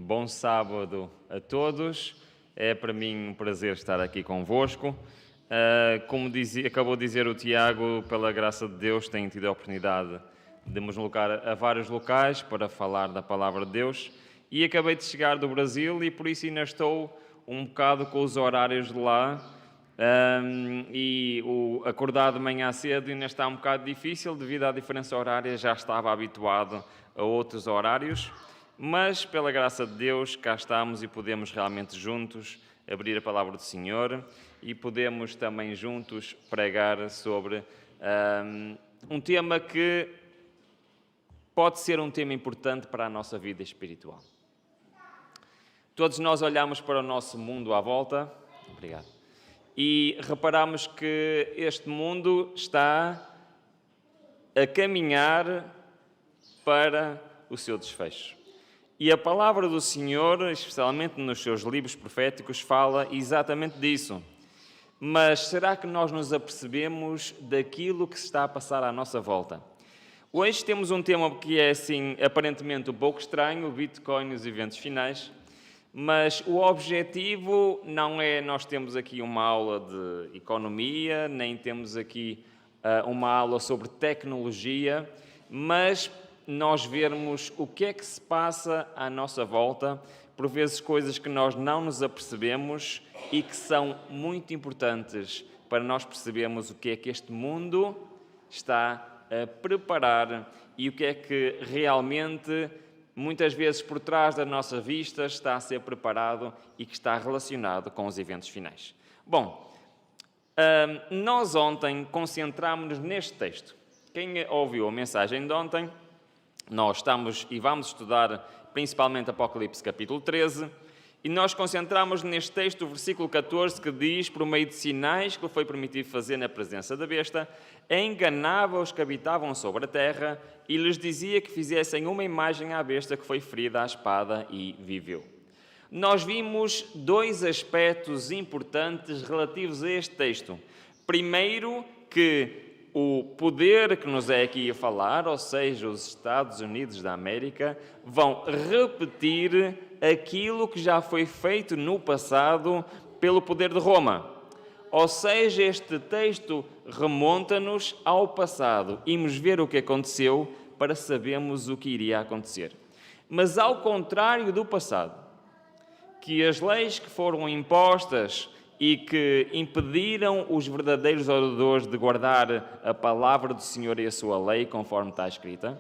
Bom sábado a todos. É para mim um prazer estar aqui convosco. Como acabou de dizer o Tiago, pela graça de Deus, tenho tido a oportunidade de me deslocar a vários locais para falar da Palavra de Deus. E acabei de chegar do Brasil e por isso ainda estou um bocado com os horários de lá. E o acordar de manhã cedo ainda está um bocado difícil devido à diferença horária, já estava habituado a outros horários, mas pela graça de Deus cá estamos e podemos realmente juntos abrir a palavra do Senhor e podemos também juntos pregar sobre um tema que pode ser um tema importante para a nossa vida espiritual. Todos nós olhamos para o nosso mundo à volta, obrigado, e reparamos que este mundo está a caminhar para o seu desfecho. E a palavra do Senhor, especialmente nos seus livros proféticos, fala exatamente disso. Mas será que nós nos apercebemos daquilo que se está a passar à nossa volta? Hoje temos um tema que é, assim, aparentemente um pouco estranho, o Bitcoin e os eventos finais. Mas o objetivo não é nós temos aqui uma aula de economia, nem temos aqui uma aula sobre tecnologia, mas nós vermos o que é que se passa à nossa volta, por vezes coisas que nós não nos apercebemos e que são muito importantes para nós percebermos o que é que este mundo está a preparar e o que é que realmente muitas vezes por trás da nossa vista está a ser preparado e que está relacionado com os eventos finais. Bom, nós ontem concentrámos-nos neste texto. Quem ouviu a mensagem de ontem, nós estamos e vamos estudar principalmente Apocalipse capítulo 13, e nós concentramos neste texto o versículo 14 que diz, por meio de sinais que lhe foi permitido fazer na presença da besta, enganava os que habitavam sobre a terra e lhes dizia que fizessem uma imagem à besta que foi ferida à espada e viveu. Nós vimos dois aspectos importantes relativos a este texto. Primeiro, que o poder que nos é aqui a falar, ou seja, os Estados Unidos da América, vão repetir aquilo que já foi feito no passado pelo poder de Roma. Ou seja, este texto remonta-nos ao passado. Irmos ver o que aconteceu para sabermos o que iria acontecer. Mas ao contrário do passado, que as leis que foram impostas e que impediram os verdadeiros adoradores de guardar a palavra do Senhor e a sua lei, conforme está escrita,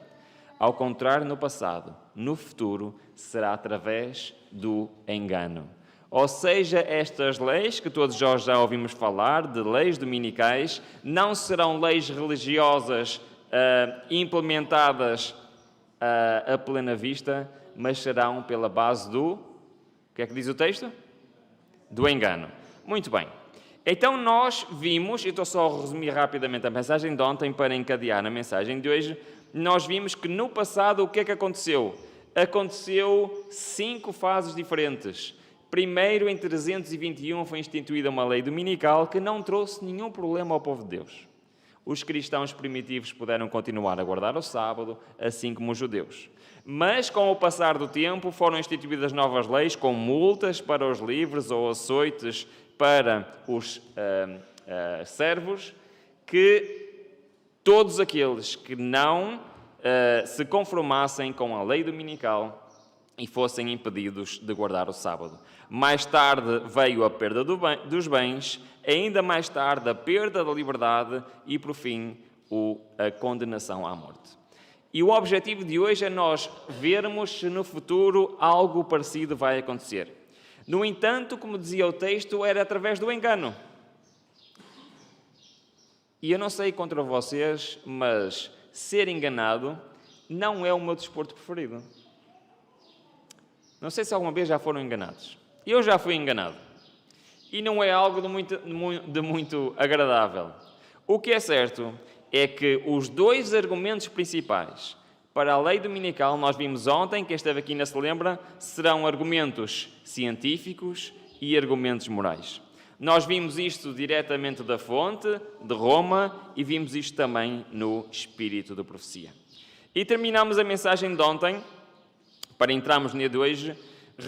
ao contrário no passado, no futuro, será através do engano. Ou seja, estas leis, que todos já ouvimos falar, de leis dominicais, não serão leis religiosas implementadas a plena vista, mas serão pela base do... O que é que diz o texto? Do engano. Muito bem. Então nós vimos, e estou só a resumir rapidamente a mensagem de ontem para encadear na mensagem de hoje, nós vimos que no passado o que é que aconteceu? Aconteceu 5 fases diferentes. Primeiro, em 321, foi instituída uma lei dominical que não trouxe nenhum problema ao povo de Deus. Os cristãos primitivos puderam continuar a guardar o sábado, assim como os judeus. Mas, com o passar do tempo, foram instituídas novas leis com multas para os livres ou açoites para os servos, que todos aqueles que não se conformassem com a lei dominical e fossem impedidos de guardar o sábado. Mais tarde veio a perda dos bens, ainda mais tarde a perda da liberdade e, por fim, a condenação à morte. E o objetivo de hoje é nós vermos se no futuro algo parecido vai acontecer. No entanto, como dizia o texto, era através do engano. E eu não sei contra vocês, mas ser enganado não é o meu desporto preferido. Não sei se alguma vez já foram enganados. Eu já fui enganado. E não é algo de muito agradável. O que é certo é que os dois argumentos principais para a lei dominical, nós vimos ontem, quem esteve aqui ainda se lembra, serão argumentos científicos e argumentos morais. Nós vimos isto diretamente da fonte, de Roma, e vimos isto também no espírito da profecia. E terminamos a mensagem de ontem, para entrarmos no dia de hoje,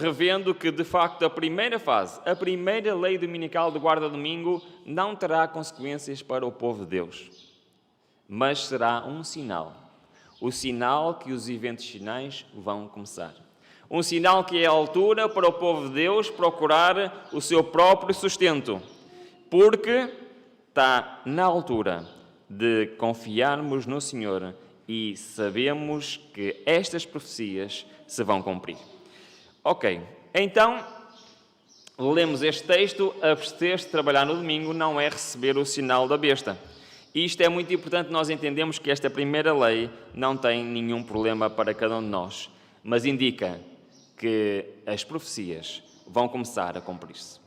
revendo que, de facto, a primeira fase, a primeira lei dominical de guarda-domingo, não terá consequências para o povo de Deus, mas será um sinal. O sinal que os eventos finais vão começar. Um sinal que é a altura para o povo de Deus procurar o seu próprio sustento, porque está na altura de confiarmos no Senhor e sabemos que estas profecias se vão cumprir. Ok, então, lemos este texto, abster-se de trabalhar no domingo não é receber o sinal da besta. E isto é muito importante, nós entendemos que esta primeira lei não tem nenhum problema para cada um de nós, mas indica que as profecias vão começar a cumprir-se.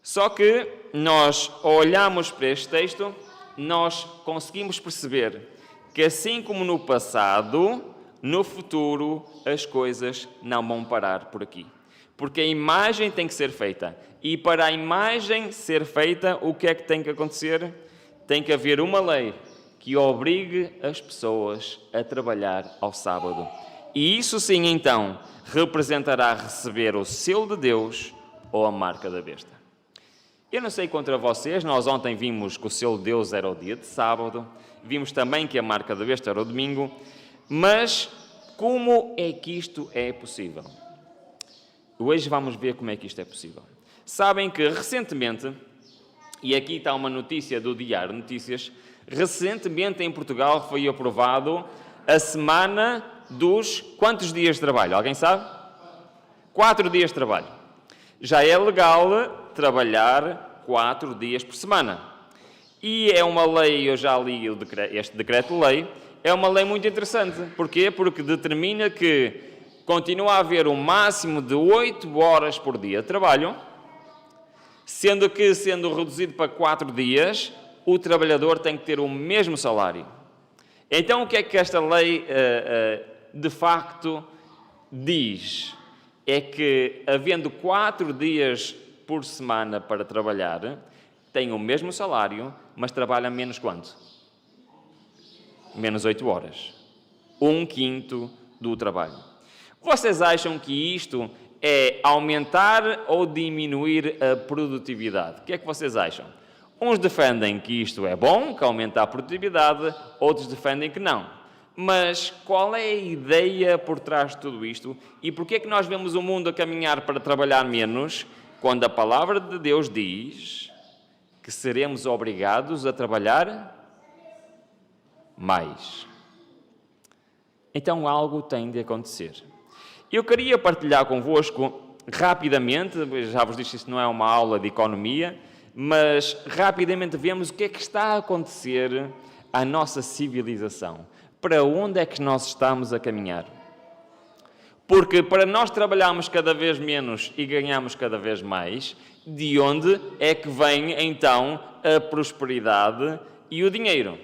Só que nós, ao olharmos para este texto, nós conseguimos perceber que assim como no passado, no futuro as coisas não vão parar por aqui. Porque a imagem tem que ser feita. E para a imagem ser feita, o que é que tem que acontecer? Tem que haver uma lei que obrigue as pessoas a trabalhar ao sábado. E isso sim, então, representará receber o selo de Deus ou a marca da besta. Eu não sei contra vocês, nós ontem vimos que o selo de Deus era o dia de sábado, vimos também que a marca da besta era o domingo, mas como é que isto é possível? Hoje vamos ver como é que isto é possível. Sabem que recentemente, e aqui está uma notícia do Diário de Notícias, recentemente em Portugal foi aprovado a semana dos quantos dias de trabalho? Alguém sabe? 4 dias de trabalho. Já é legal trabalhar 4 dias por semana. E é uma lei, eu já li este decreto-lei, é uma lei muito interessante. Porquê? Porque determina que continua a haver um máximo de 8 horas por dia de trabalho, sendo que, sendo reduzido para 4 dias, o trabalhador tem que ter o mesmo salário. Então, o que é que esta lei, de facto, diz? É que, havendo 4 dias por semana para trabalhar, tem o mesmo salário, mas trabalha menos quanto? Menos 8 horas. 1/5 do trabalho. Vocês acham que isto é aumentar ou diminuir a produtividade? O que é que vocês acham? Uns defendem que isto é bom, que aumenta a produtividade, outros defendem que não. Mas qual é a ideia por trás de tudo isto? E porquê é que nós vemos o mundo a caminhar para trabalhar menos, quando a palavra de Deus diz que seremos obrigados a trabalhar mais? Então algo tem de acontecer. Eu queria partilhar convosco rapidamente, já vos disse que isto não é uma aula de economia, mas rapidamente vemos o que é que está a acontecer à nossa civilização. Para onde é que nós estamos a caminhar? Porque para nós trabalharmos cada vez menos e ganharmos cada vez mais, de onde é que vem então a prosperidade e o dinheiro?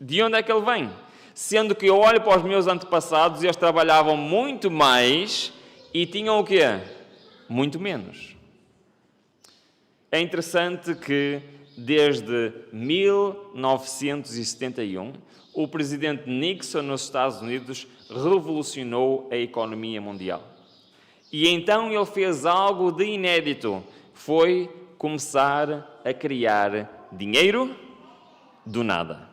De onde é que ele vem? Sendo que eu olho para os meus antepassados e eles trabalhavam muito mais e tinham o quê? Muito menos. É interessante que desde 1971 o presidente Nixon nos Estados Unidos revolucionou a economia mundial. E então ele fez algo de inédito, foi começar a criar dinheiro do nada.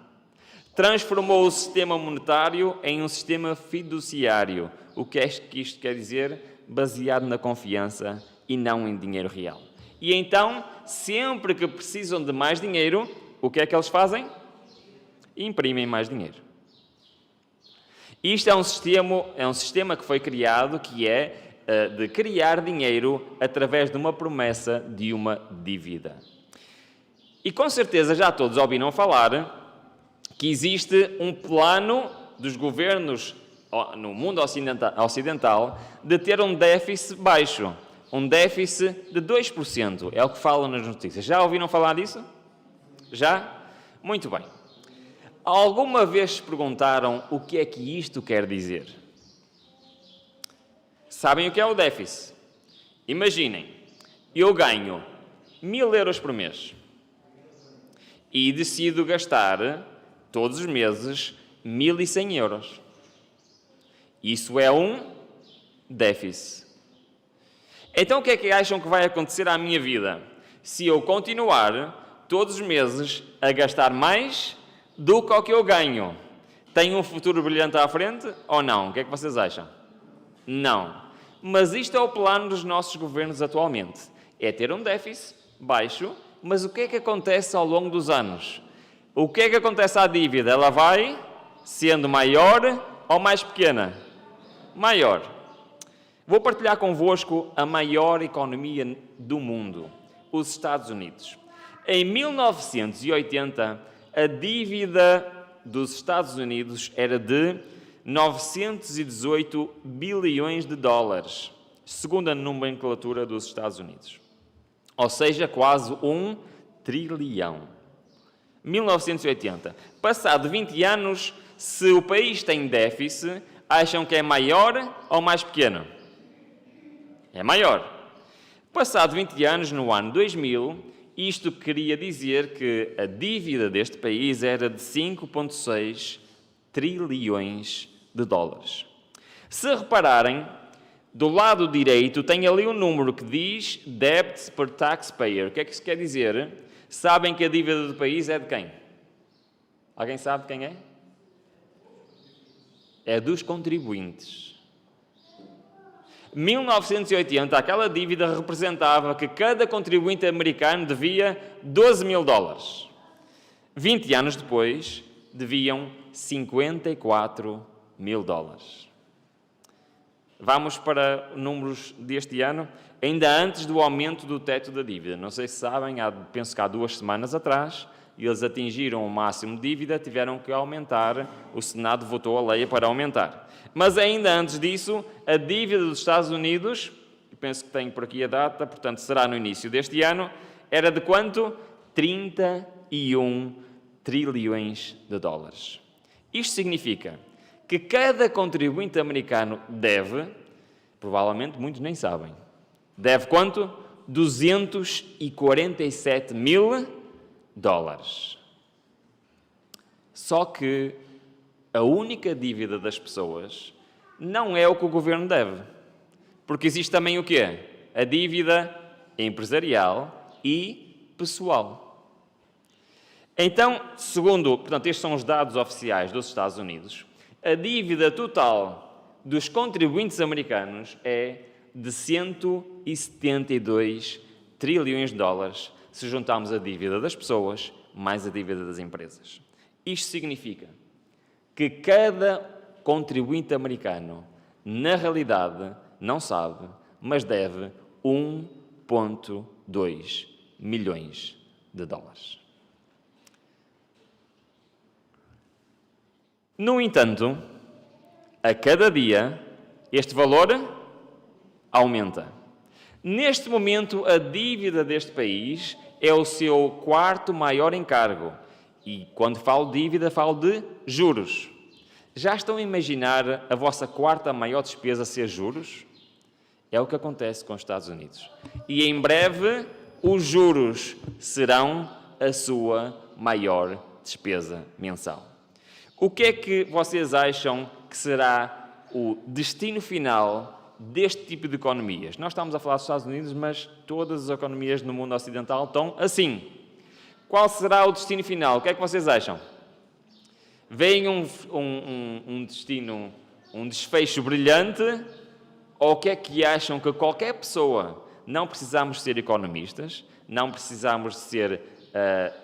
Transformou o sistema monetário em um sistema fiduciário. O que é que isto quer dizer? Baseado na confiança e não em dinheiro real. E então, sempre que precisam de mais dinheiro, o que é que eles fazem? Imprimem mais dinheiro. Isto é um sistema que foi criado, que é de criar dinheiro através de uma promessa de uma dívida. E com certeza já todos ouviram falar que existe um plano dos governos no mundo ocidental de ter um déficit baixo, um déficit de 2%, é o que falam nas notícias. Já ouviram falar disso? Já? Muito bem. Alguma vez se perguntaram o que é que isto quer dizer? Sabem o que é o déficit? Imaginem, eu ganho 1.000 euros por mês e decido gastar todos os meses 1.100 euros. Isso é um déficit. Então o que é que acham que vai acontecer à minha vida se eu continuar todos os meses a gastar mais do que o que eu ganho? Tenho um futuro brilhante à frente ou não? O que é que vocês acham? Não. Mas isto é o plano dos nossos governos atualmente. É ter um déficit baixo, mas o que é que acontece ao longo dos anos? O que é que acontece à dívida? Ela vai sendo maior ou mais pequena? Maior. Vou partilhar convosco a maior economia do mundo, os Estados Unidos. Em 1980, a dívida dos Estados Unidos era de 918 bilhões de dólares, segundo a nomenclatura dos Estados Unidos. Ou seja, quase 1 trilhão. 1980. Passado 20 anos, se o país tem déficit, acham que é maior ou mais pequeno? É maior. Passado 20 anos, no ano 2000, isto queria dizer que a dívida deste país era de 5,6 trilhões de dólares. Se repararem, do lado direito tem ali um número que diz debt per taxpayer. O que é que isso quer dizer? Sabem que a dívida do país é de quem? Alguém sabe de quem é? É dos contribuintes. 1980, aquela dívida representava que cada contribuinte americano devia 12 mil dólares. 20 anos depois, deviam 54 mil dólares. Vamos para números deste ano, ainda antes do aumento do teto da dívida. Não sei se sabem, penso que há 2 semanas atrás, eles atingiram o máximo de dívida, tiveram que aumentar, o Senado votou a lei para aumentar. Mas ainda antes disso, a dívida dos Estados Unidos, penso que tenho por aqui a data, portanto será no início deste ano, era de quanto? 31 trilhões de dólares. Isto significa que cada contribuinte americano deve, provavelmente muitos nem sabem, deve quanto? 247 mil dólares. Só que a única dívida das pessoas não é o que o governo deve. Porque existe também o quê? A dívida empresarial e pessoal. Então, portanto, estes são os dados oficiais dos Estados Unidos, a dívida total dos contribuintes americanos é de 172 trilhões de dólares, se juntarmos a dívida das pessoas mais a dívida das empresas. Isto significa que cada contribuinte americano, na realidade, não sabe, mas deve 1,2 milhões de dólares. No entanto, a cada dia, este valor aumenta. Neste momento, a dívida deste país é o seu 4º maior encargo. E quando falo de dívida, falo de juros. Já estão a imaginar a vossa 4ª maior despesa ser juros? É o que acontece com os Estados Unidos. E em breve, os juros serão a sua maior despesa mensal. O que é que vocês acham que será o destino final deste tipo de economias? Nós estamos a falar dos Estados Unidos, mas todas as economias no mundo ocidental estão assim. Qual será o destino final? O que é que vocês acham? Veem um destino, um desfecho brilhante? Ou o que é que acham que qualquer pessoa, não precisamos ser economistas, não precisamos ser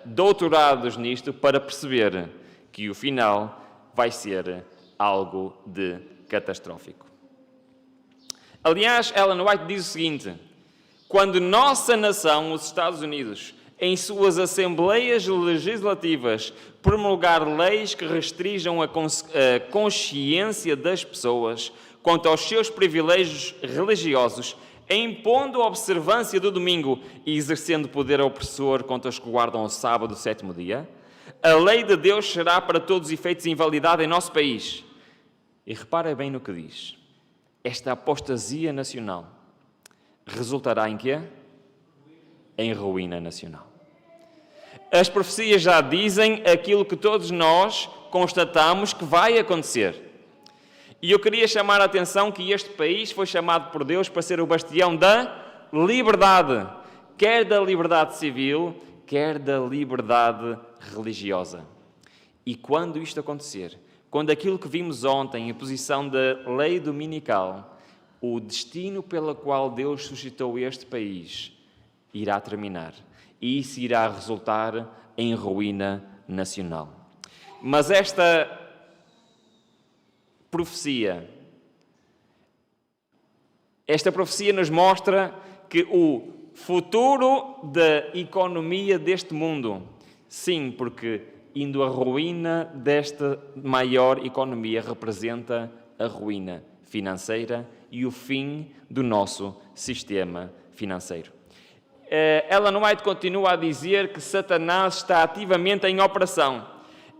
doutorados nisto para perceber que o final vai ser algo de catastrófico. Aliás, Ellen White diz o seguinte: quando nossa nação, os Estados Unidos, em suas assembleias legislativas, promulgar leis que restringam a consciência das pessoas quanto aos seus privilégios religiosos, impondo a observância do domingo e exercendo poder opressor contra os que guardam o sábado, o 7º dia, a lei de Deus será para todos os efeitos invalidada em nosso país. E reparem bem no que diz. Esta apostasia nacional resultará em quê? Em ruína nacional. As profecias já dizem aquilo que todos nós constatamos que vai acontecer. E eu queria chamar a atenção que este país foi chamado por Deus para ser o bastião da liberdade, quer da liberdade civil, quer da liberdade religiosa. E quando isto acontecer, quando aquilo que vimos ontem, a posição da lei dominical, o destino pelo qual Deus suscitou este país, irá terminar. E isso irá resultar em ruína nacional. Mas esta profecia nos mostra que o futuro da economia deste mundo, sim, porque indo à ruína desta maior economia representa a ruína financeira e o fim do nosso sistema financeiro. Ellen White continua a dizer que Satanás está ativamente em operação.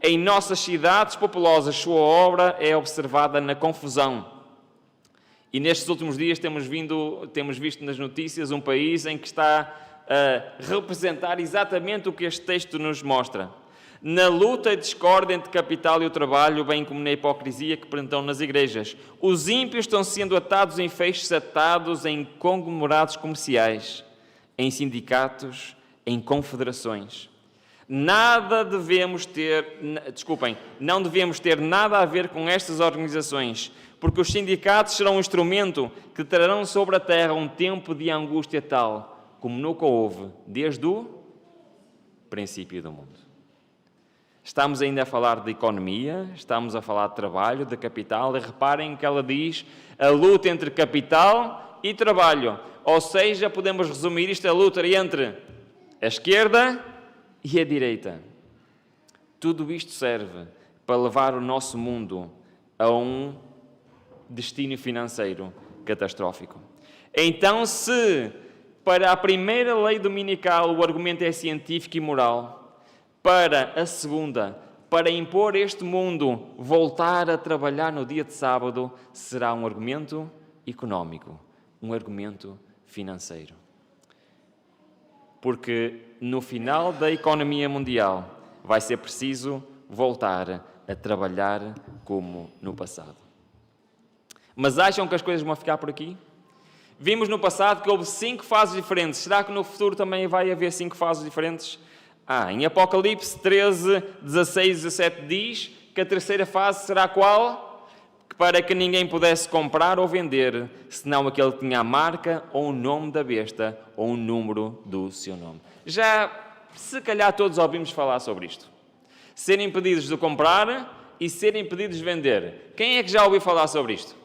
Em nossas cidades populosas, sua obra é observada na confusão. E nestes últimos dias temos visto nas notícias um país em que está a representar exatamente o que este texto nos mostra. Na luta e discórdia entre capital e o trabalho, bem como na hipocrisia que prentam nas igrejas. Os ímpios estão sendo atados em feixes atados em conglomerados comerciais, em sindicatos, em confederações. Não devemos ter nada a ver com estas organizações, porque os sindicatos serão um instrumento que trarão sobre a terra um tempo de angústia tal, como nunca houve desde o princípio do mundo. Estamos ainda a falar de economia, estamos a falar de trabalho, de capital, e reparem que ela diz a luta entre capital e trabalho. Ou seja, podemos resumir isto, a luta entre a esquerda e a direita. Tudo isto serve para levar o nosso mundo a um destino financeiro catastrófico. Então, se para a primeira lei dominical o argumento é científico e moral, para a segunda, para impor este mundo voltar a trabalhar no dia de sábado, será um argumento económico, um argumento financeiro. Porque no final da economia mundial vai ser preciso voltar a trabalhar como no passado. Mas acham que as coisas vão ficar por aqui? Vimos no passado que houve 5 fases diferentes. Será que no futuro também vai haver 5 fases diferentes? Em Apocalipse 13, 16 e 17 diz que a terceira fase será qual? Para que ninguém pudesse comprar ou vender, senão aquele que tinha a marca ou o nome da besta ou o número do seu nome. Já, se calhar, todos ouvimos falar sobre isto. Serem impedidos de comprar e serem impedidos de vender. Quem é que já ouviu falar sobre isto?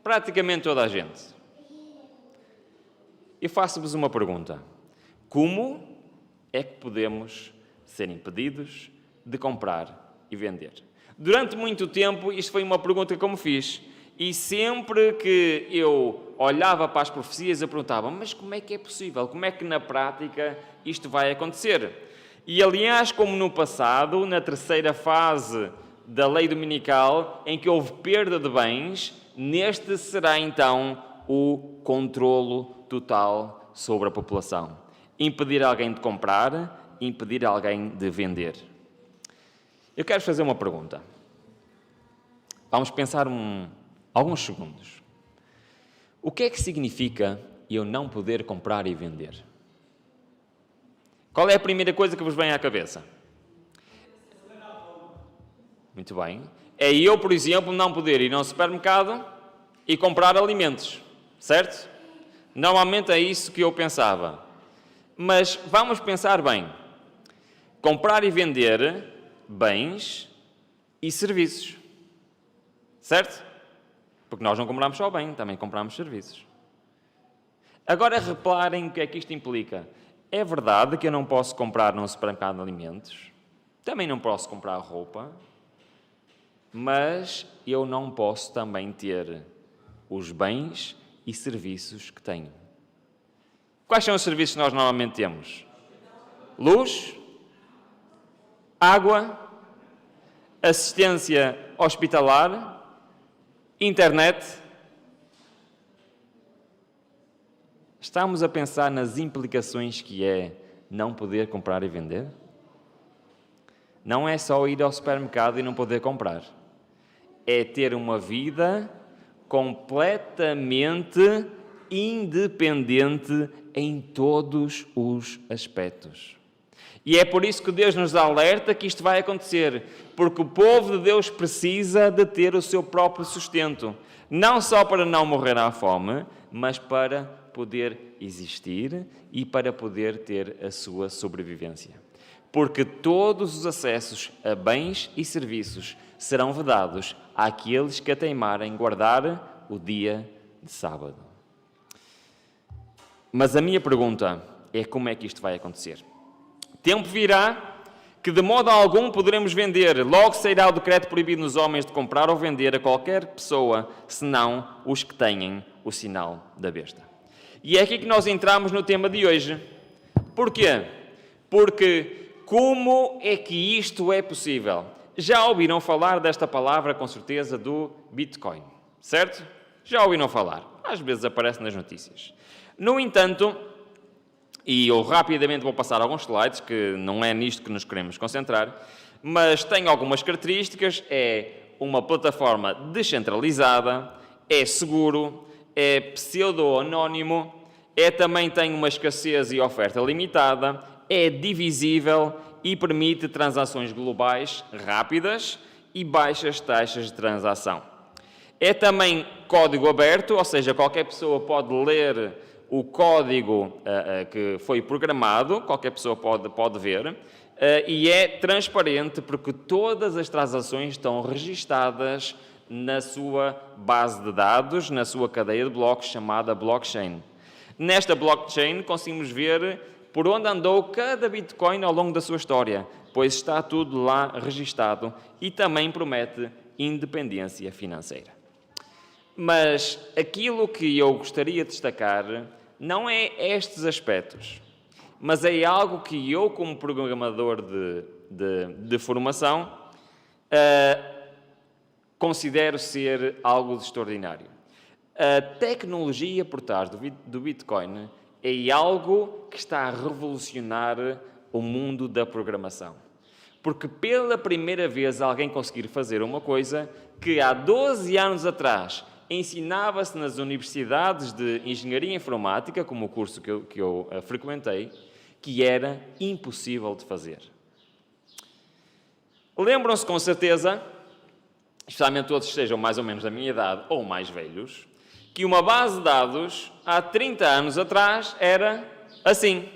Praticamente toda a gente. Eu faço-vos uma pergunta. Como é que podemos ser impedidos de comprar e vender? Durante muito tempo, isto foi uma pergunta que eu me fiz. E sempre que eu olhava para as profecias, eu perguntava, mas como é que é possível? Como é que na prática isto vai acontecer? E aliás, como no passado, na terceira fase da lei dominical, em que houve perda de bens, neste será então o controlo total sobre a população. Impedir alguém de comprar, impedir alguém de vender. Eu quero fazer uma pergunta. Vamos pensar alguns segundos. O que é que significa eu não poder comprar e vender? Qual é a primeira coisa que vos vem à cabeça? Muito bem. É eu, por exemplo, não poder ir ao supermercado e comprar alimentos, certo? Normalmente é isso que eu pensava. Mas vamos pensar bem. Comprar e vender bens e serviços. Certo? Porque nós não compramos só bem, também compramos serviços. Agora reparem o que é que isto implica. É verdade que eu não posso comprar num supermercado de alimentos, também não posso comprar roupa, mas eu não posso também ter os bens e serviços que tenho. Quais são os serviços que nós normalmente temos? Luz, água, assistência hospitalar, internet. Estamos a pensar nas implicações que é não poder comprar e vender? Não é só ir ao supermercado e não poder comprar. é ter uma vida completamente independente em todos os aspectos. E é por isso que Deus nos alerta que isto vai acontecer, porque o povo de Deus precisa de ter o seu próprio sustento, não só para não morrer à fome, mas para poder existir e para poder ter a sua sobrevivência. Porque todos os acessos a bens e serviços serão vedados àqueles que a teimarem guardar o dia de sábado. Mas a minha pergunta é como é que isto vai acontecer? Tempo virá que de modo algum poderemos vender, logo sairá o decreto proibindo os homens de comprar ou vender a qualquer pessoa, senão os que têm o sinal da besta. E é aqui que nós entramos no tema de hoje. Porquê? Porque como é que isto é possível? Já ouviram falar desta palavra, com certeza, do Bitcoin, certo? Já ouviram falar. Às vezes aparece nas notícias. No entanto, e eu rapidamente vou passar alguns slides, que não é nisto que nos queremos concentrar, mas tem algumas características. É uma plataforma descentralizada, é seguro, é pseudo-anónimo, também tem uma escassez e oferta limitada, é divisível e permite transações globais rápidas e baixas taxas de transação. É também código aberto, ou seja, qualquer pessoa pode ler o código que foi programado, qualquer pessoa pode ver, e é transparente porque todas as transações estão registadas na sua base de dados, na sua cadeia de blocos chamada blockchain. Nesta blockchain conseguimos ver por onde andou cada Bitcoin ao longo da sua história, pois está tudo lá registado e também promete independência financeira. Mas aquilo que eu gostaria de destacar não é estes aspectos, mas é algo que eu, como programador de formação, considero ser algo de extraordinário. A tecnologia por trás do Bitcoin é algo que está a revolucionar o mundo da programação. Porque pela primeira vez alguém conseguir fazer uma coisa que há 12 anos atrás ensinava-se nas universidades de Engenharia Informática, como o curso que eu frequentei, que era impossível de fazer. Lembram-se com certeza, especialmente todos que estejam mais ou menos da minha idade ou mais velhos, que uma base de dados, há 30 anos atrás, era assim.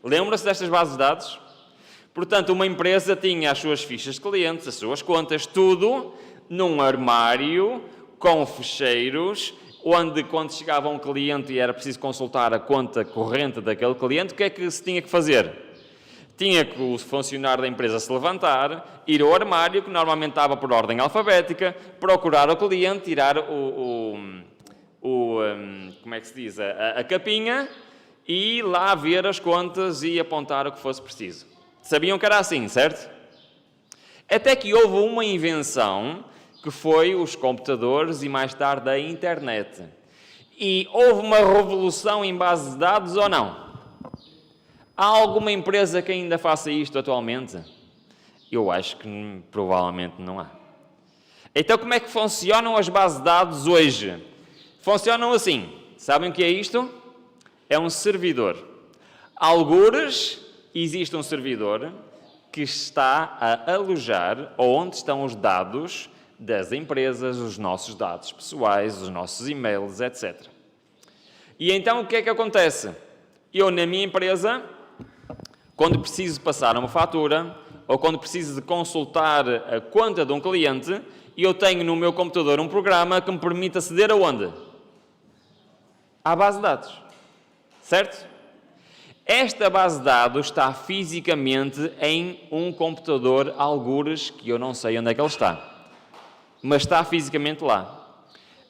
Lembram-se destas bases de dados? Portanto, uma empresa tinha as suas fichas de clientes, as suas contas, tudo num armário, com fecheiros, onde quando chegava um cliente e era preciso consultar a conta corrente daquele cliente, o que é que se tinha que fazer? Tinha que o funcionário da empresa se levantar, ir ao armário, que normalmente estava por ordem alfabética, procurar o cliente, tirar como é que se diz, a capinha, e lá ver as contas e apontar o que fosse preciso. Sabiam que era assim, certo? Até que houve uma invenção, que foi os computadores e mais tarde a internet. E houve uma revolução em bases de dados ou não? Há alguma empresa que ainda faça isto atualmente? Eu acho que provavelmente não há. Então como é que funcionam as bases de dados hoje? Funcionam assim. Sabem o que é isto? É um servidor. Algures existe um servidor que está a alojar onde estão os dados das empresas, os nossos dados pessoais, os nossos e-mails, etc. E então o que é que acontece? Eu, na minha empresa, quando preciso passar uma fatura ou quando preciso de consultar a conta de um cliente, eu tenho no meu computador um programa que me permite aceder aonde? À base de dados. Certo? Esta base de dados está fisicamente em um computador, algures, que eu não sei onde é que ele está. Mas está fisicamente lá.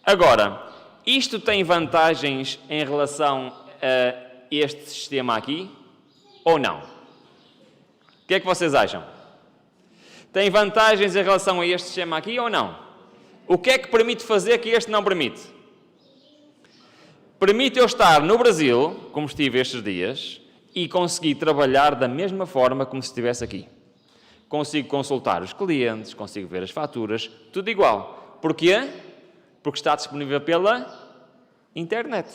Agora, isto tem vantagens em relação a este sistema aqui ou não? O que é que vocês acham? Tem vantagens em relação a este sistema aqui ou não? O que é que permite fazer que este não permite? Permite eu estar no Brasil, como estive estes dias, e conseguir trabalhar da mesma forma como se estivesse aqui. consigo consultar os clientes, consigo ver as faturas, tudo igual. Porquê? Porque está disponível pela internet.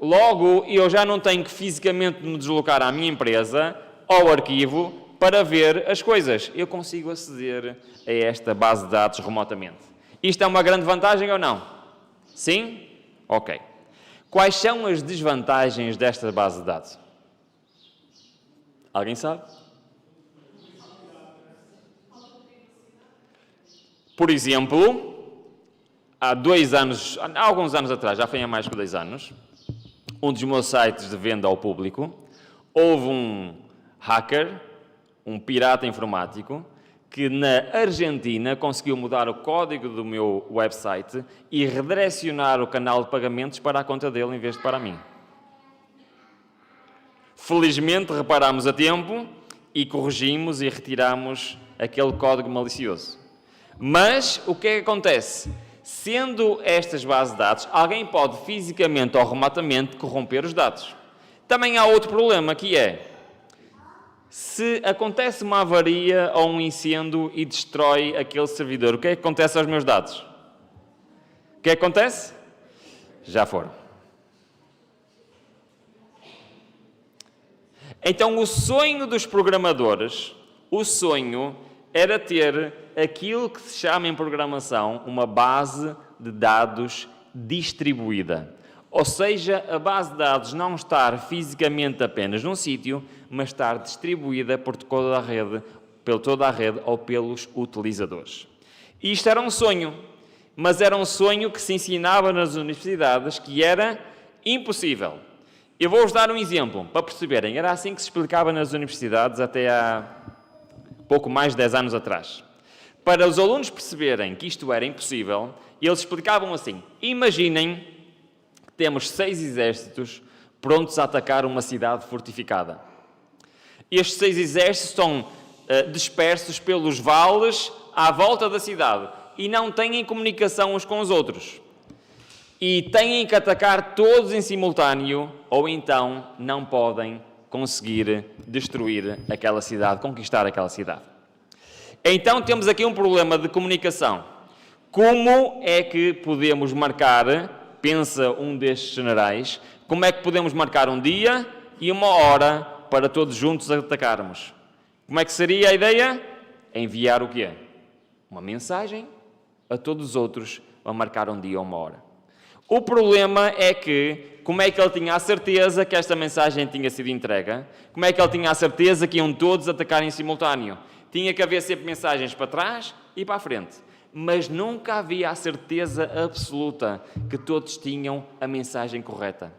Logo, eu já não tenho que fisicamente me deslocar à minha empresa, ao arquivo, para ver as coisas. Eu consigo aceder a esta base de dados remotamente. Isto é uma grande vantagem ou não? Sim? Ok. Quais são as desvantagens desta base de dados? Alguém sabe? Por exemplo, há alguns anos atrás, já foi há mais que 2 anos, um dos meus sites de venda ao público, houve um hacker, um pirata informático, que na Argentina conseguiu mudar o código do meu website e redirecionar o canal de pagamentos para a conta dele em vez de para mim. Felizmente reparámos a tempo e corrigimos e retiramos aquele código malicioso. Mas o que é que acontece? Sendo estas bases de dados, alguém pode fisicamente ou remotamente corromper os dados. Também há outro problema, que é, se acontece uma avaria ou um incêndio e destrói aquele servidor, o que é que acontece aos meus dados? O que é que acontece? Já foram. Então, o sonho dos programadores, o sonho era ter aquilo que se chama em programação uma base de dados distribuída. Ou seja, a base de dados não estar fisicamente apenas num sítio, mas estar distribuída por toda a rede ou pelos utilizadores. Isto era um sonho, mas era um sonho que se ensinava nas universidades que era impossível. Eu vou-vos dar um exemplo, para perceberem. Era assim que se explicava nas universidades até há pouco mais de 10 anos atrás. Para os alunos perceberem que isto era impossível, eles explicavam assim: imaginem que temos 6 exércitos prontos a atacar uma cidade fortificada. Estes 6 exércitos estão dispersos pelos vales à volta da cidade e não têm comunicação uns com os outros. E têm que atacar todos em simultâneo, ou então não podem conseguir destruir aquela cidade, conquistar aquela cidade. Então temos aqui um problema de comunicação. Como é que podemos marcar, pensa um destes generais, como é que podemos marcar um dia e uma hora para todos juntos atacarmos? Como é que seria a ideia? Enviar o quê? Uma mensagem a todos os outros a marcar um dia ou uma hora. O problema é que, como é que ele tinha a certeza que esta mensagem tinha sido entregue? Como é que ele tinha a certeza que iam todos atacar em simultâneo? Tinha que haver sempre mensagens para trás e para a frente. Mas nunca havia a certeza absoluta que todos tinham a mensagem correta.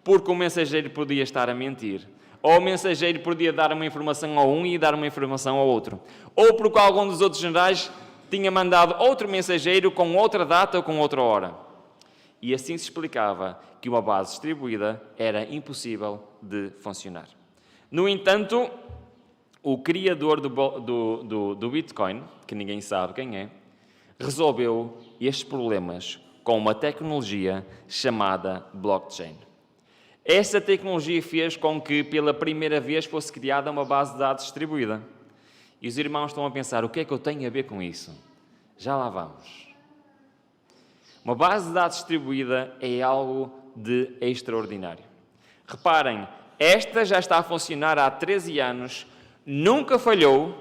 Porque o mensageiro podia estar a mentir. Ou o mensageiro podia dar uma informação a um e dar uma informação ao outro. Ou porque algum dos outros generais tinha mandado outro mensageiro com outra data ou com outra hora. E assim se explicava que uma base distribuída era impossível de funcionar. No entanto, o criador do Bitcoin, que ninguém sabe quem é, resolveu estes problemas com uma tecnologia chamada blockchain. Esta tecnologia fez com que, pela primeira vez, fosse criada uma base de dados distribuída. E os irmãos estão a pensar, o que é que eu tenho a ver com isso? Já lá vamos. Uma base de dados distribuída é algo de extraordinário. Reparem, esta já está a funcionar há 13 anos, nunca falhou,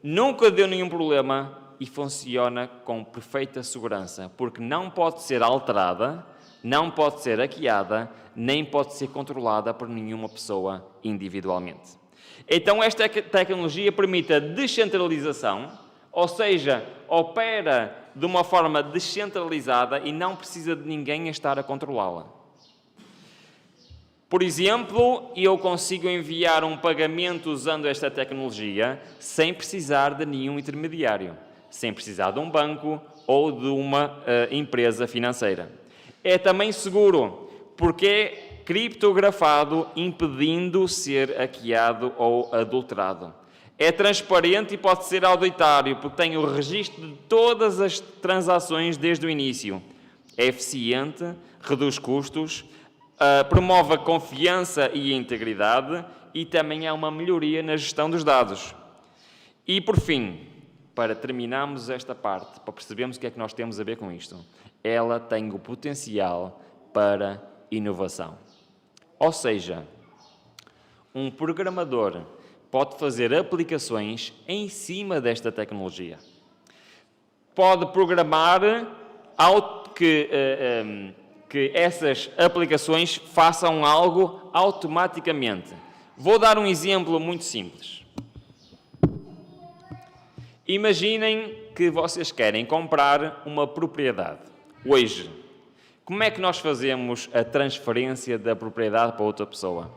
nunca deu nenhum problema e funciona com perfeita segurança, porque não pode ser alterada, não pode ser hackeada, nem pode ser controlada por nenhuma pessoa individualmente. Então, esta tecnologia permite a descentralização, ou seja, opera de uma forma descentralizada e não precisa de ninguém estar a controlá-la. Por exemplo, eu consigo enviar um pagamento usando esta tecnologia sem precisar de nenhum intermediário, sem precisar de um banco ou de uma empresa financeira. É também seguro, porque é criptografado, impedindo ser hackeado ou adulterado. É transparente e pode ser auditável, porque tem o registro de todas as transações desde o início. É eficiente, reduz custos, promove a confiança e a integridade e também há uma melhoria na gestão dos dados. E, por fim, para terminarmos esta parte, para percebermos o que é que nós temos a ver com isto, ela tem o potencial para inovação. Ou seja, um programador pode fazer aplicações em cima desta tecnologia. Pode programar que essas aplicações façam algo automaticamente. Vou dar um exemplo muito simples. Imaginem que vocês querem comprar uma propriedade. Hoje, como é que nós fazemos a transferência da propriedade para outra pessoa?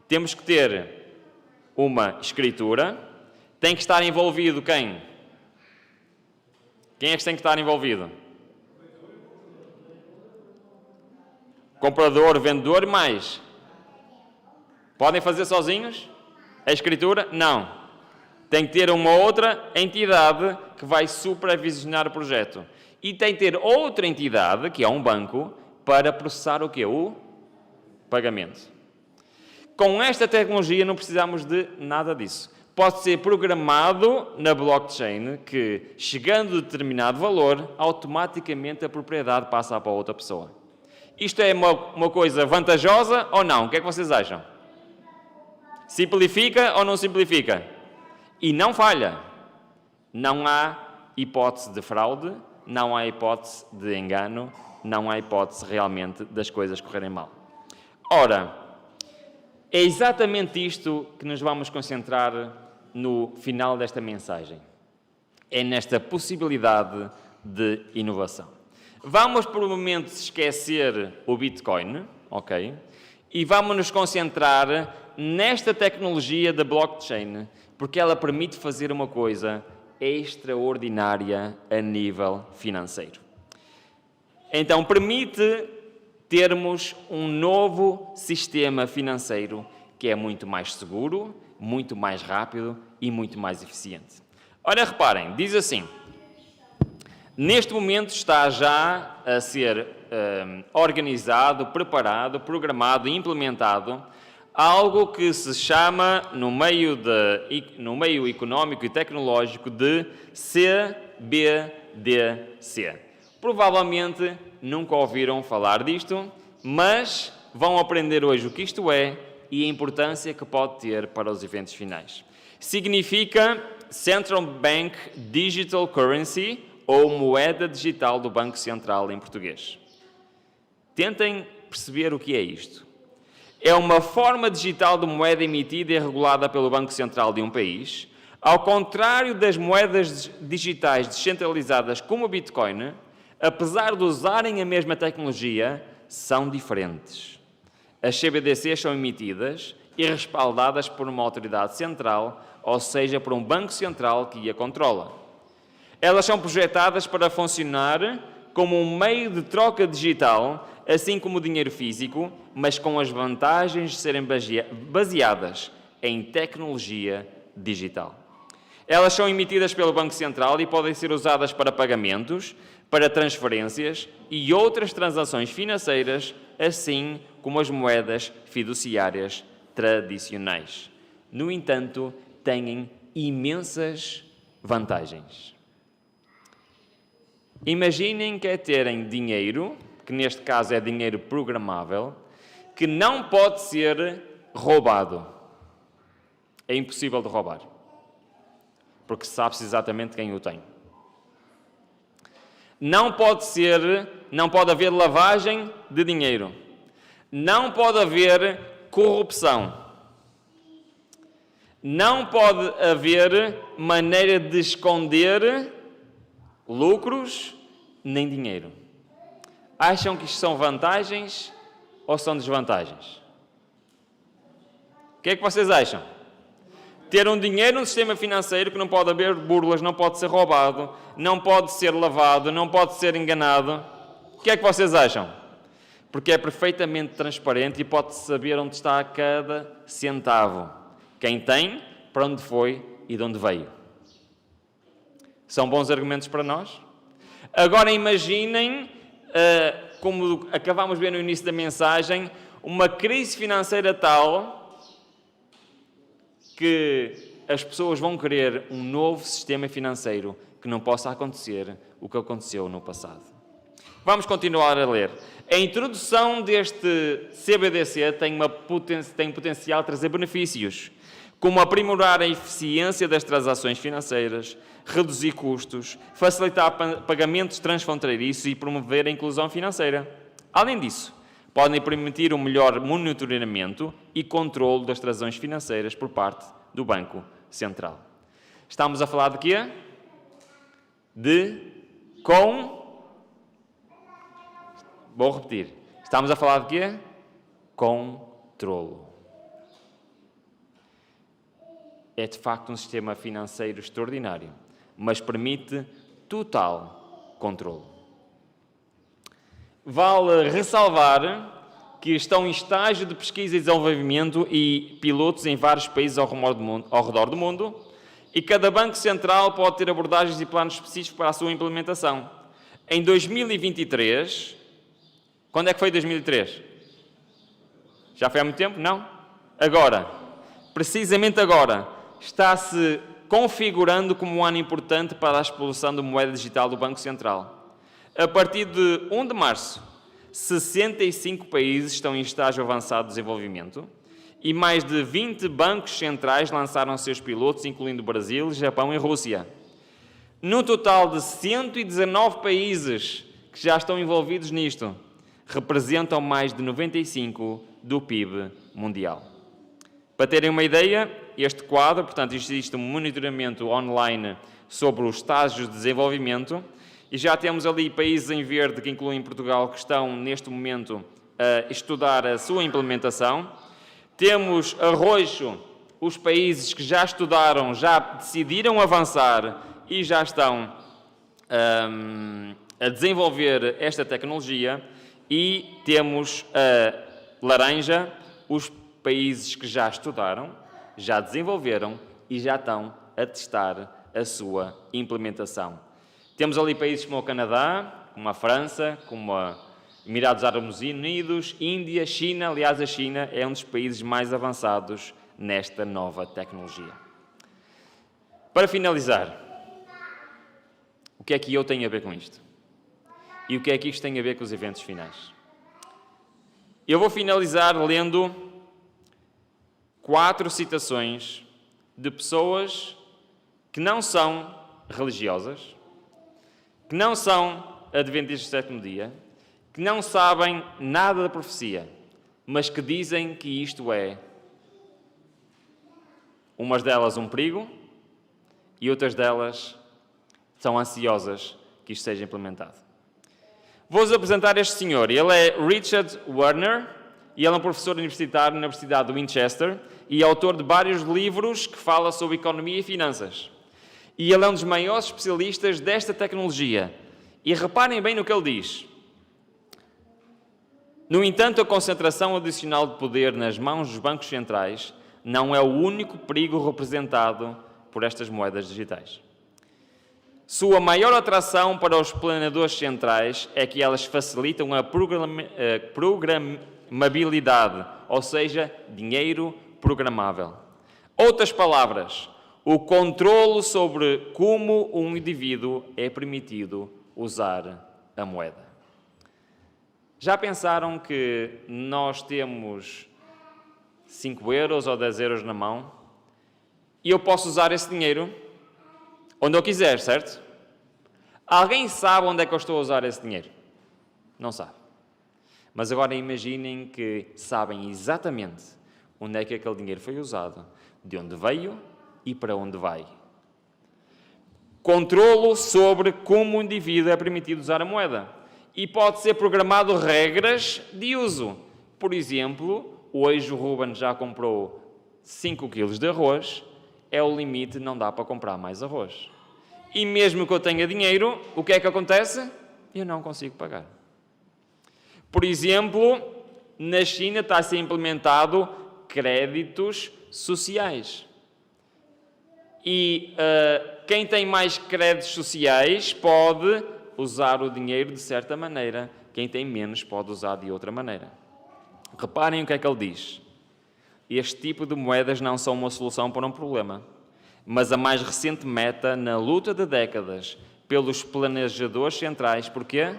Temos que ter uma escritura. Tem que estar envolvido quem? Quem é que tem que estar envolvido? Comprador, vendedor e mais. Podem fazer sozinhos? A escritura? Não. Tem que ter uma outra entidade que vai supervisionar o projeto. E tem que ter outra entidade, que é um banco, para processar o quê? O pagamento. Com esta tecnologia não precisamos de nada disso. Pode ser programado na blockchain que, chegando a determinado valor, automaticamente a propriedade passa para outra pessoa. Isto é uma coisa vantajosa ou não? O que é que vocês acham? Simplifica ou não simplifica? E não falha. Não há hipótese de fraude, não há hipótese de engano, não há hipótese realmente das coisas correrem mal. Ora, é exatamente isto que nos vamos concentrar no final desta mensagem. É nesta possibilidade de inovação. Vamos por um momento esquecer o Bitcoin, ok? E vamos nos concentrar nesta tecnologia da blockchain, porque ela permite fazer uma coisa extraordinária a nível financeiro. Então, permite termos um novo sistema financeiro que é muito mais seguro, muito mais rápido e muito mais eficiente. Ora, reparem, diz assim: neste momento está já a ser organizado, preparado, programado e implementado algo que se chama, no meio económico e tecnológico, de CBDC. Provavelmente nunca ouviram falar disto, mas vão aprender hoje o que isto é e a importância que pode ter para os eventos finais. Significa Central Bank Digital Currency, ou moeda digital do Banco Central em português. Tentem perceber o que é isto. É uma forma digital de moeda emitida e regulada pelo Banco Central de um país. Ao contrário das moedas digitais descentralizadas como o Bitcoin, apesar de usarem a mesma tecnologia, são diferentes. As CBDCs são emitidas e respaldadas por uma autoridade central, ou seja, por um Banco Central que a controla. Elas são projetadas para funcionar como um meio de troca digital, assim como o dinheiro físico, mas com as vantagens de serem baseadas em tecnologia digital. Elas são emitidas pelo Banco Central e podem ser usadas para pagamentos, para transferências e outras transações financeiras, assim como as moedas fiduciárias tradicionais. No entanto, têm imensas vantagens. Imaginem que é terem dinheiro, que neste caso é dinheiro programável, que não pode ser roubado. É impossível de roubar, porque sabe-se exatamente quem o tem. Não pode haver lavagem de dinheiro. Não pode haver corrupção. Não pode haver maneira de esconder lucros nem dinheiro. Acham que isto são vantagens ou são desvantagens? O que é que vocês acham? Ter um dinheiro no sistema financeiro que não pode haver burlas, não pode ser roubado, não pode ser lavado, não pode ser enganado. O que é que vocês acham? Porque é perfeitamente transparente e pode-se saber onde está cada centavo. Quem tem, para onde foi e de onde veio. São bons argumentos para nós? Agora imaginem, como acabámos de ver no início da mensagem, uma crise financeira tal que as pessoas vão querer um novo sistema financeiro que não possa acontecer o que aconteceu no passado. Vamos continuar a ler. A introdução deste CBDC tem potencial a trazer benefícios, como aprimorar a eficiência das transações financeiras, reduzir custos, facilitar pagamentos transfronteiriços e promover a inclusão financeira. Além disso, podem permitir um melhor monitoramento e controle das transações financeiras por parte do Banco Central. Estamos a falar de quê? Vou repetir. Estamos a falar de quê? Controlo. É de facto um sistema financeiro extraordinário, mas permite total controle. Vale ressalvar que estão em estágio de pesquisa e desenvolvimento e pilotos em vários países ao redor do mundo, e cada banco central pode ter abordagens e planos específicos para a sua implementação. Em 2023, quando é que foi 2003? Já foi há muito tempo? Não? Agora, precisamente agora, está-se configurando como um ano importante para a exploração da moeda digital do Banco Central. A partir de 1 de março, 65 países estão em estágio avançado de desenvolvimento e mais de 20 bancos centrais lançaram seus pilotos, incluindo Brasil, Japão e Rússia. No total de 119 países que já estão envolvidos nisto, representam mais de 95% do PIB mundial. Para terem uma ideia, este quadro, portanto, existe um monitoramento online sobre os estágios de desenvolvimento e já temos ali países em verde, que incluem Portugal, que estão neste momento a estudar a sua implementação. Temos a roxo os países que já estudaram, já decidiram avançar e já estão a desenvolver esta tecnologia, e temos a laranja os países que já estudaram, já desenvolveram e já estão a testar a sua implementação. Temos ali países como o Canadá, como a França, como a Emirados Árabes Unidos, Índia, China. Aliás, a China é um dos países mais avançados nesta nova tecnologia. Para finalizar, o que é que eu tenho a ver com isto? E o que é que isto tem a ver com os eventos finais? Eu vou finalizar lendo 4 citações de pessoas que não são religiosas, que não são adventistas do sétimo dia, que não sabem nada da profecia, mas que dizem que isto é, umas delas um perigo e outras delas são ansiosas que isto seja implementado. Vou-vos apresentar este senhor. Ele é Richard Werner e ele é um professor universitário na Universidade de Winchester e autor de vários livros que fala sobre economia e finanças. E ele é um dos maiores especialistas desta tecnologia. E reparem bem no que ele diz. No entanto, a concentração adicional de poder nas mãos dos bancos centrais não é o único perigo representado por estas moedas digitais. Sua maior atração para os planeadores centrais é que elas facilitam a programabilidade, ou seja, dinheiro programável. Outras palavras, o controlo sobre como um indivíduo é permitido usar a moeda. Já pensaram que nós temos 5 euros ou 10 euros na mão e eu posso usar esse dinheiro onde eu quiser, certo? Alguém sabe onde é que eu estou a usar esse dinheiro? Não sabe. Mas agora imaginem que sabem exatamente onde é que aquele dinheiro foi usado, de onde veio e para onde vai. Controlo sobre como o indivíduo é permitido usar a moeda. E pode ser programado regras de uso. Por exemplo, hoje o Ruben já comprou 5 quilos de arroz, é o limite, não dá para comprar mais arroz. E mesmo que eu tenha dinheiro, o que é que acontece? Eu não consigo pagar. Por exemplo, na China está a ser implementado créditos sociais. E quem tem mais créditos sociais pode usar o dinheiro de certa maneira. Quem tem menos pode usar de outra maneira. Reparem o que é que ele diz. este tipo de moedas não são uma solução para um problema, mas a mais recente meta na luta de décadas pelos planejadores centrais. Porquê?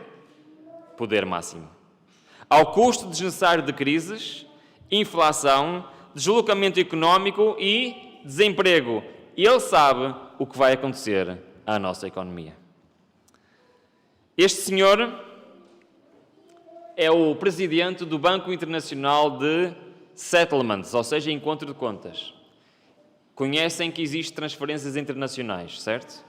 Poder máximo. Ao custo desnecessário de crises, inflação, deslocamento económico e desemprego. Ele sabe o que vai acontecer à nossa economia. Este senhor é o presidente do Banco Internacional de Settlements, ou seja, encontro de contas. Conhecem que existem transferências internacionais, certo?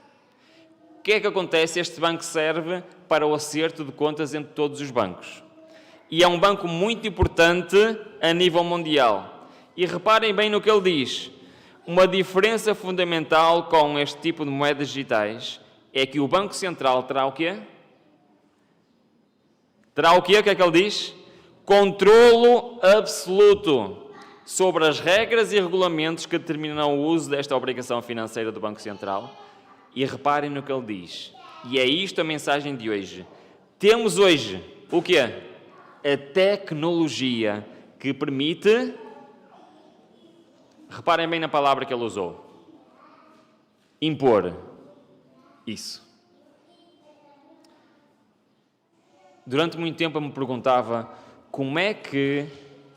O que é que acontece? Este banco serve para o acerto de contas entre todos os bancos. E é um banco muito importante a nível mundial. E reparem bem no que ele diz. Uma diferença fundamental com este tipo de moedas digitais é que o Banco Central terá o quê? Terá o quê? O que é que ele diz? Controlo absoluto sobre as regras e regulamentos que determinam o uso desta obrigação financeira do Banco Central. E reparem no que ele diz. E é isto a mensagem de hoje. Temos hoje o quê? A tecnologia que permite... Reparem bem na palavra que ele usou. Impor isso. Durante muito tempo eu me perguntava como é que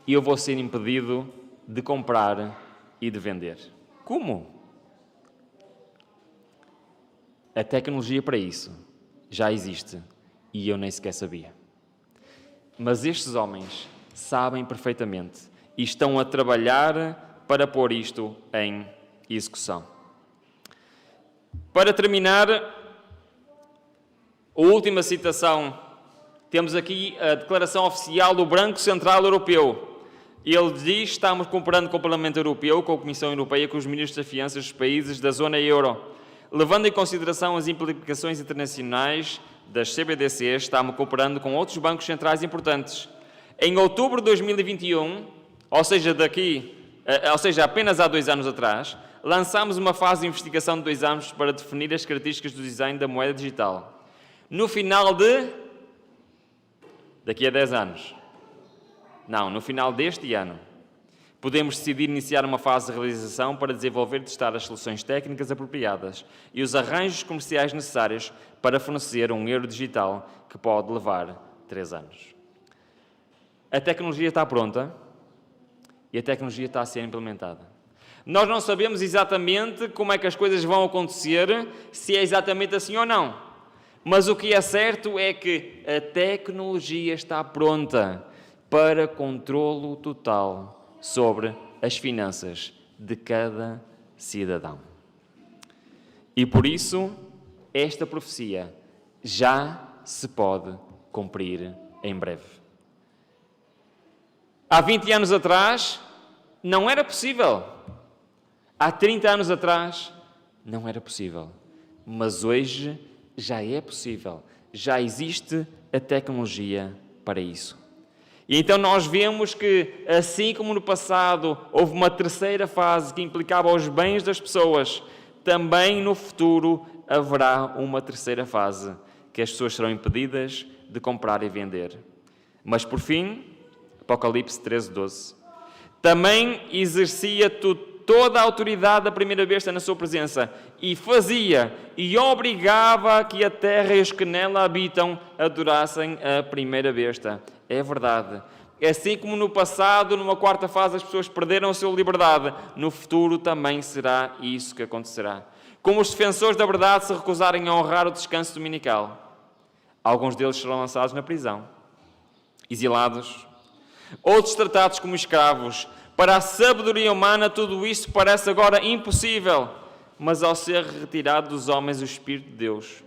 eu vou ser impedido de comprar e de vender. Como? A tecnologia para isso já existe e eu nem sequer sabia. Mas estes homens sabem perfeitamente e estão a trabalhar para pôr isto em execução. Para terminar, a última citação, temos aqui a declaração oficial do Banco Central Europeu. Ele diz: estamos cooperando com o Parlamento Europeu, com a Comissão Europeia, com os ministros das Finanças dos países da zona euro, levando em consideração as implicações internacionais das CBDCs, estamos cooperando com outros bancos centrais importantes. Em outubro de 2021, ou seja, apenas há 2 anos atrás, lançámos uma fase de investigação de 2 anos para definir as características do design da moeda digital. No final daqui a 10 anos. Não, no final deste ano. Podemos decidir iniciar uma fase de realização para desenvolver e testar as soluções técnicas apropriadas e os arranjos comerciais necessários para fornecer um euro digital que pode levar 3 anos. A tecnologia está pronta e a tecnologia está a ser implementada. Nós não sabemos exatamente como é que as coisas vão acontecer, se é exatamente assim ou não. Mas o que é certo é que a tecnologia está pronta para controlo total sobre as finanças de cada cidadão. E por isso, esta profecia já se pode cumprir em breve. Há 20 anos atrás, não era possível. Há 30 anos atrás, não era possível. Mas hoje já é possível. Já existe a tecnologia para isso. E então nós vemos que, assim como no passado houve uma terceira fase que implicava os bens das pessoas, também no futuro haverá uma terceira fase, que as pessoas serão impedidas de comprar e vender. Mas por fim, Apocalipse 13:12, também exercia toda a autoridade da primeira besta na sua presença e fazia e obrigava que a terra e os que nela habitam adorassem a primeira besta. É verdade. Assim como no passado, numa quarta fase, as pessoas perderam a sua liberdade, no futuro também será isso que acontecerá. Como os defensores da verdade se recusarem a honrar o descanso dominical, alguns deles serão lançados na prisão, exilados, outros tratados como escravos. Para a sabedoria humana, tudo isso parece agora impossível, mas ao ser retirado dos homens o Espírito de Deus,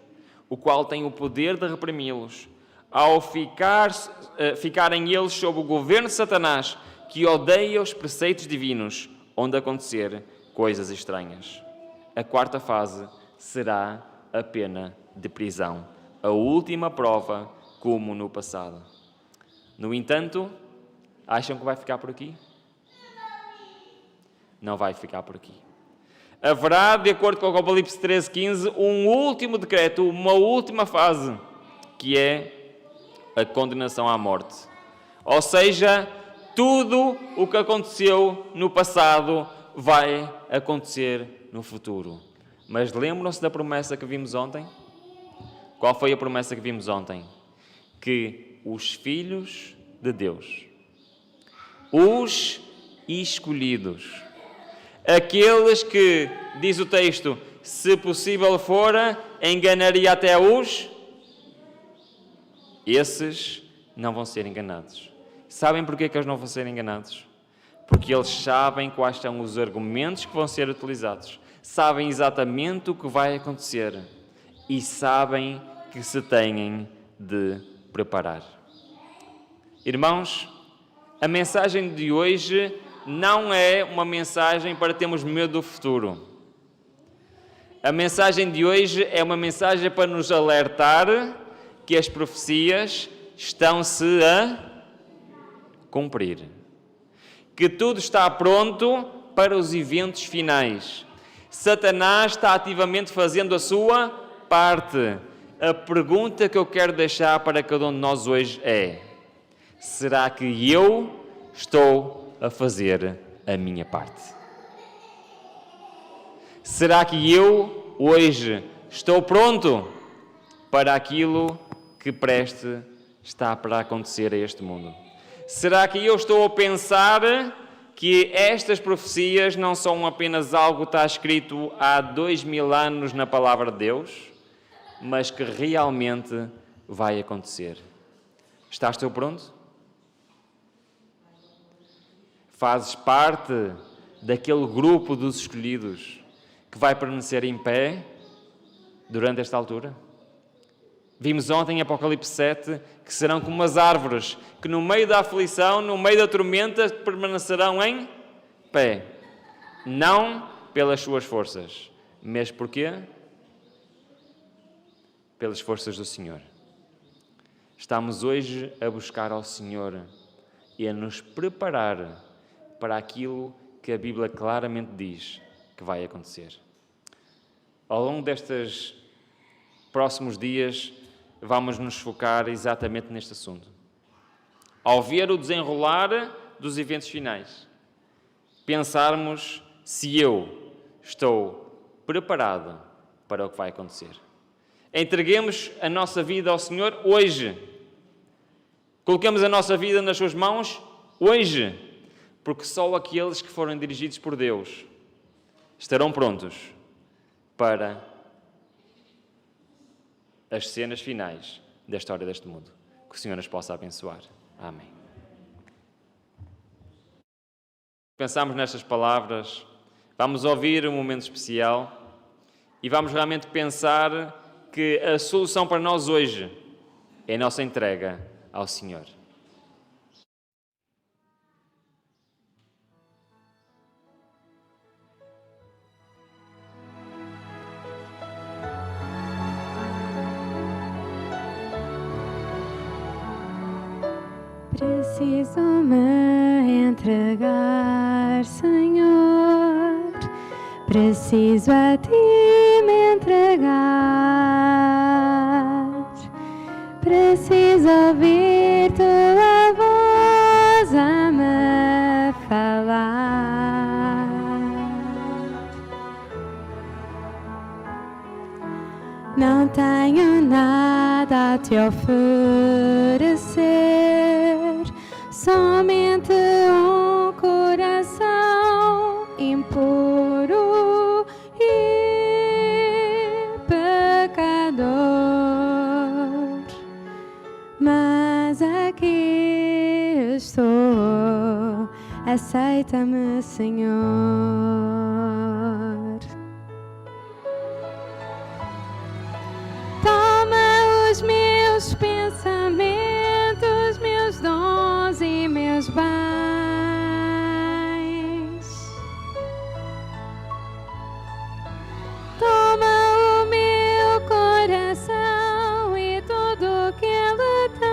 o qual tem o poder de reprimi-los, ao ficarem eles sob o governo de Satanás, que odeia os preceitos divinos, onde acontecer coisas estranhas. A quarta fase será a pena de prisão, a última prova, como no passado. No entanto, acham que vai ficar por aqui? Não vai ficar por aqui. Haverá, de acordo com o Apocalipse 13:15, um último decreto, uma última fase, que é a condenação à morte. Ou seja, Tudo o que aconteceu no passado vai acontecer no futuro. Mas lembram-se da promessa que vimos ontem? Qual foi a promessa que vimos ontem? Que os filhos de Deus, os escolhidos, aqueles que, diz o texto, se possível fora, enganaria até os... Esses não vão ser enganados. Sabem porquê que eles não vão ser enganados? Porque eles sabem quais são os argumentos que vão ser utilizados. Sabem exatamente o que vai acontecer. E sabem que se têm de preparar. Irmãos, a mensagem de hoje não é uma mensagem para termos medo do futuro. A mensagem de hoje é uma mensagem para nos alertar que as profecias estão-se a cumprir. Que tudo está pronto para os eventos finais. Satanás está ativamente fazendo a sua parte. A pergunta que eu quero deixar para cada um de nós hoje é: será que eu estou a fazer a minha parte? Será que eu, hoje, estou pronto para aquilo que preste está para acontecer a este mundo? Será que eu estou a pensar que estas profecias não são apenas algo que está escrito há 2000 anos na Palavra de Deus, mas que realmente vai acontecer? Estás tu pronto? Fazes parte daquele grupo dos escolhidos que vai permanecer em pé durante esta altura? Vimos ontem em Apocalipse 7 que serão como as árvores que no meio da aflição, no meio da tormenta, permanecerão em pé. Não pelas suas forças, mas porquê? Pelas forças do Senhor. Estamos hoje a buscar ao Senhor e a nos preparar para aquilo que a Bíblia claramente diz que vai acontecer. Ao longo destes próximos dias, vamos nos focar exatamente neste assunto. Ao ver o desenrolar dos eventos finais, pensarmos se eu estou preparado para o que vai acontecer. Entreguemos a nossa vida ao Senhor hoje. Coloquemos a nossa vida nas suas mãos hoje, porque só aqueles que forem dirigidos por Deus estarão prontos para as cenas finais da história deste mundo. Que o Senhor nos possa abençoar. Amém. Pensamos nestas palavras, vamos ouvir um momento especial e vamos realmente pensar que a solução para nós hoje é a nossa entrega ao Senhor. Preciso me entregar, Senhor. Preciso a Ti me entregar. Preciso ouvir Tua voz a me falar. Não tenho nada a Te oferecer, somente um coração impuro e pecador. Mas aqui estou, aceita-me, Senhor. Toma os meus pensamentos, meus dons e meus bens. Toma o meu coração e tudo que ele tem.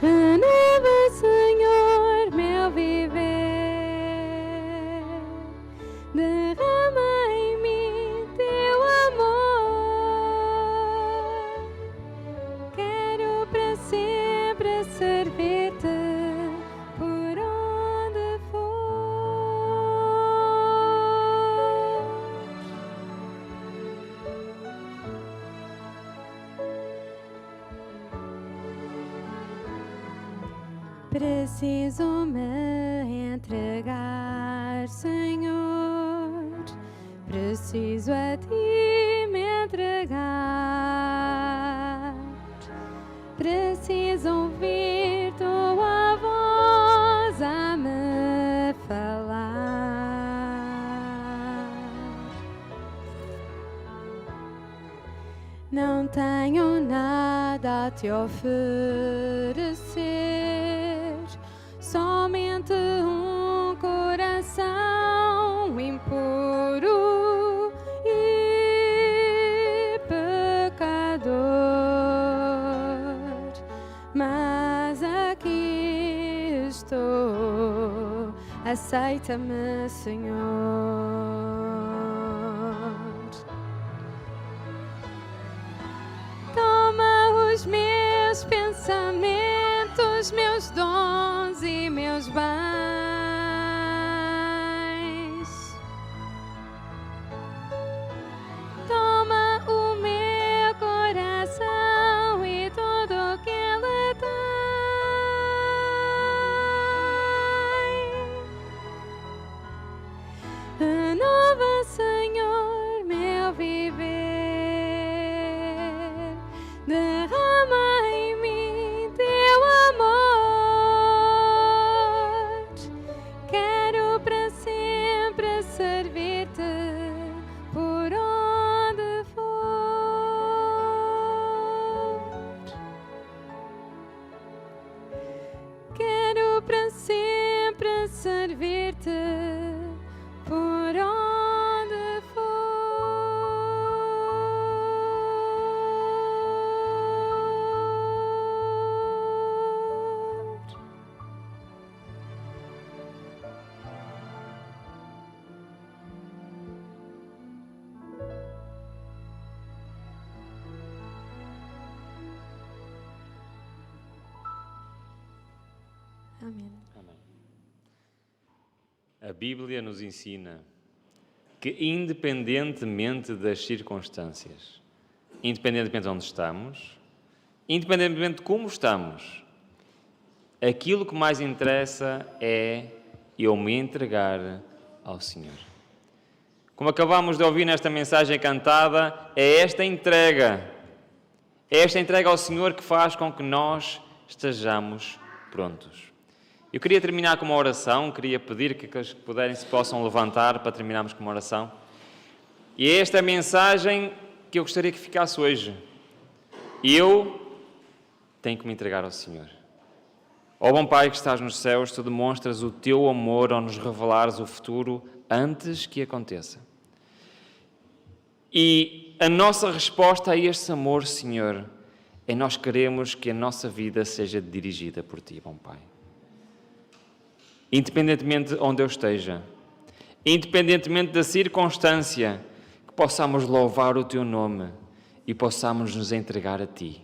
Renova, Senhor, meu viver. Derrama em mim Teu Preciso me entregar, Senhor. Preciso a ti me entregar. Preciso ouvir tua voz a me falar. Não tenho nada a te oferecer, somente um coração impuro e pecador. Mas aqui estou, aceita-me, Senhor. Toma os meus pensamentos, meus dons e meus bens. Toma o meu coração e tudo o que ele tem. Renova, Senhor, meu viver. Derrama em mim teu amor. Quero para sempre servir-te por onde for. Quero para sempre servir-te por onde for. Amém. A Bíblia nos ensina que, independentemente das circunstâncias, independentemente de onde estamos, independentemente de como estamos, aquilo que mais interessa é eu me entregar ao Senhor. Como acabamos de ouvir nesta mensagem cantada, é esta entrega ao Senhor que faz com que nós estejamos prontos. Eu queria terminar com uma oração, queria pedir que os que puderem se possam levantar para terminarmos com uma oração. E é esta mensagem que eu gostaria que ficasse hoje. Eu tenho que me entregar ao Senhor. Ó bom Pai que estás nos céus, tu demonstras o teu amor ao nos revelares o futuro antes que aconteça. E a nossa resposta a este amor, Senhor, é nós queremos que a nossa vida seja dirigida por Ti, bom Pai. Independentemente de onde eu esteja, independentemente da circunstância, que possamos louvar o Teu nome e possamos nos entregar a Ti.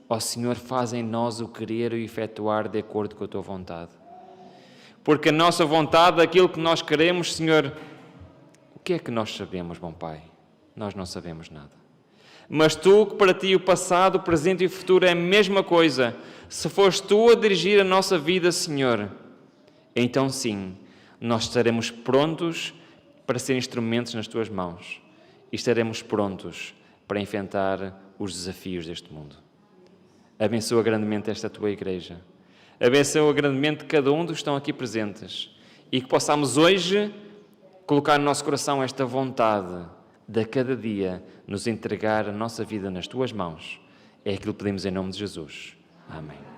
Ó Senhor, faz em nós o querer e o efetuar de acordo com a Tua vontade. Porque a nossa vontade, aquilo que nós queremos, Senhor, o que é que nós sabemos, bom Pai? Nós não sabemos nada. Mas Tu, que para Ti o passado, o presente e o futuro é a mesma coisa, se fores Tu a dirigir a nossa vida, Senhor, então sim, nós estaremos prontos para ser instrumentos nas Tuas mãos e estaremos prontos para enfrentar os desafios deste mundo. Abençoa grandemente esta Tua Igreja. Abençoa grandemente cada um dos que estão aqui presentes e que possamos hoje colocar no nosso coração esta vontade de a cada dia nos entregar a nossa vida nas Tuas mãos. É aquilo que pedimos em nome de Jesus. Amém.